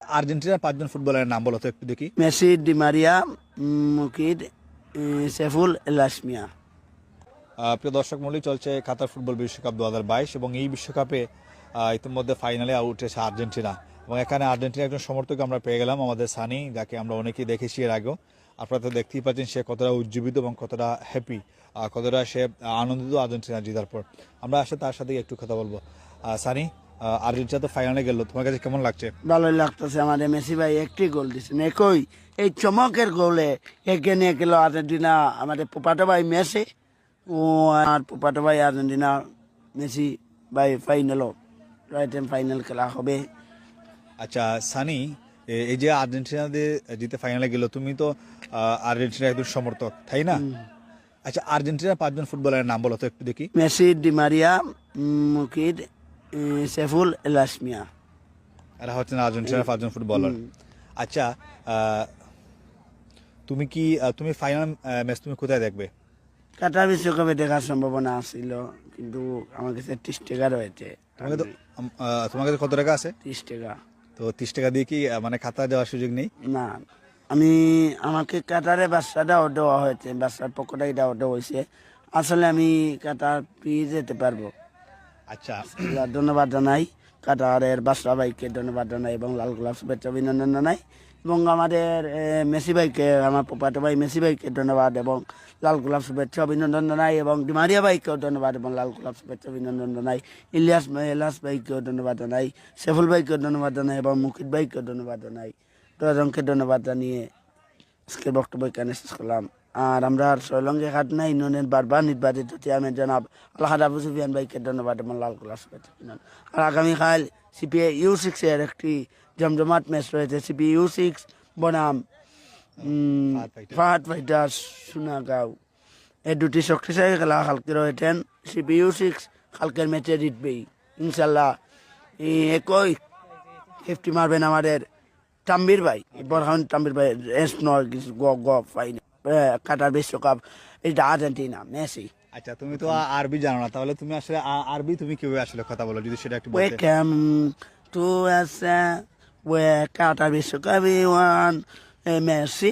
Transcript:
আর্জেন্টিনার পাঁচজন ফুটবলারের নাম বলো তো একটু দেখি। Messi, Di Maria, Mukid, Saiful, Lasmiya. প্রিয় দর্শক মণ্ডলী, চলছে কাতার ফুটবল বিশ্বকাপ 2022 এবং এই বিশ্বকাপে ইতিমধ্যে ফাইনালে আউট হয়েছে আর্জেন্টিনা এবং এখানে আর্জেন্টিনার একজন সমর্থক আমরা পেয়ে গেলাম, আমাদের সানি, যাকে আমরা অনেকেই দেখেছি এর আগেও। আপনারা তো দেখতেই পাচ্ছেন সে কতটা উজ্জীবিত এবং কতটা হ্যাপি, কতটা সে আনন্দিত আর্জেন্টিনা জেতার পর। আমরা আসলে তার সাথে একটু কথা বলবো। সানি, আর্জেন্টিনা তো ফাইনালে গেল, তোমার কাছে কেমন লাগছে? ভালোই লাগতেছে। আমাদের মেসি ভাই একটি গোল দিচ্ছেন, একই এই চমকের গোলে এগিয়ে নিয়ে গেল আর্জেন্টিনা। আমাদের পোপাটো ভাই মেসি ও আর পোপাটো ভাই আর্জেন্টিনা, মেসি ভাই ফাইনালও রাইট ফাইনাল খেলা হবে। আচ্ছা সানি, এই যে আর্জেন্টিনাদের জিতে ফাইনালে গেল, তুমি তো আর্জেন্টিনার একজন সমর্থক, তাই না? আচ্ছা, আর্জেন্টিনার পাঁচজন ফুটবলারের নাম বলো তো একটু দেখি। Messi, Di Maria, Mukid, Saiful, Lasmiya. এরা হচ্ছেন আর্জেন্টিনার পাঁচজন ফুটবলার। আচ্ছা, তুমি ফাইনাল ম্যাচ তুমি কোথায় দেখবে? কাটার বিশ্বকাপে দেখার সম্ভাবনা ছিল, কিন্তু আমার কাছে 30 টাকা রয়েছে। তোমার কাছে কত টাকা আছে? 30 টাকা। তো 30 টাকা দিয়ে কি মানে কাতার যাওয়ার সুযোগ নেই? না, আমাকে কাতারে বাচ্চাটা দেওয়া হয়েছে, বাচ্চার পক্ষটা এটা দেওয়া হয়েছে। আসলে আমি কাতার পেয়ে যেতে পারবো। আচ্ছা, ধন্যবাদ জানাই কাতারের বাদশা ভাইকে, ধন্যবাদ জানাই এবং লাল গোলাপ শুভেচ্ছা অভিনন্দন জানাই এবং আমাদের মেসি ভাইকে, আমার পোপাটো ভাই মেসি ভাইকে ধন্যবাদ এবং লাল গোলাপ শুভেচ্ছা অভিনন্দন জানাই এবং ডিমারিয়া ভাইকেও ধন্যবাদ এবং লাল গোলাপ শুভেচ্ছা অভিনন্দন জানাই। ইলিয়াস ভাইকেও ধন্যবাদ জানাই, সেফুল ভাইকেও ধন্যবাদ জানাই এবং মুকিদ ভাইকেও ধন্যবাদ জানাই। দশজনকে ধন্যবাদ জানিয়ে আজকের বক্তব্য এখানে শেষ করলাম। আর আমরা শ্রীলঙ্কা ঘাটনা ইউনিয়নের বারবার নির্বাচিত চেয়ারম্যান জনাব আলহাজ আবু সুফিয়ান ভাইকে ধন্যবাদ এবং লাল গোলাপ শুভেচ্ছা। আর আগামীকাল সিপিএ U6 এর একটি জমজমাট ম্যাচ রয়েছে। সিপিএ U6 বনাম ফাহাদ ফাইটার্স সোনাগাঁও, এই দুটি শক্তিশালী খেলা কালকে রয়েছেন। সিপিএ U6 কালকের ম্যাচে জিতবেই ইনশাল্লাহ। একই 50 মারবেন আমাদের তাম্বির ভাই, বরহান তাম্বির ভাই। ফাইনাল কাটার বিশ্বকাপ, এটা আর্জেন্টিনা, মেসি। আচ্ছা, তুমি তো আরবি জানো না, তাহলে তুমি আসলে আরবি তুমি কিভাবে আসলে কথা বলো, যদি সেটা একটু বলতে। ওয়েলকাম টু কাটার বিশ্বকাপ, ওয়ান মেসি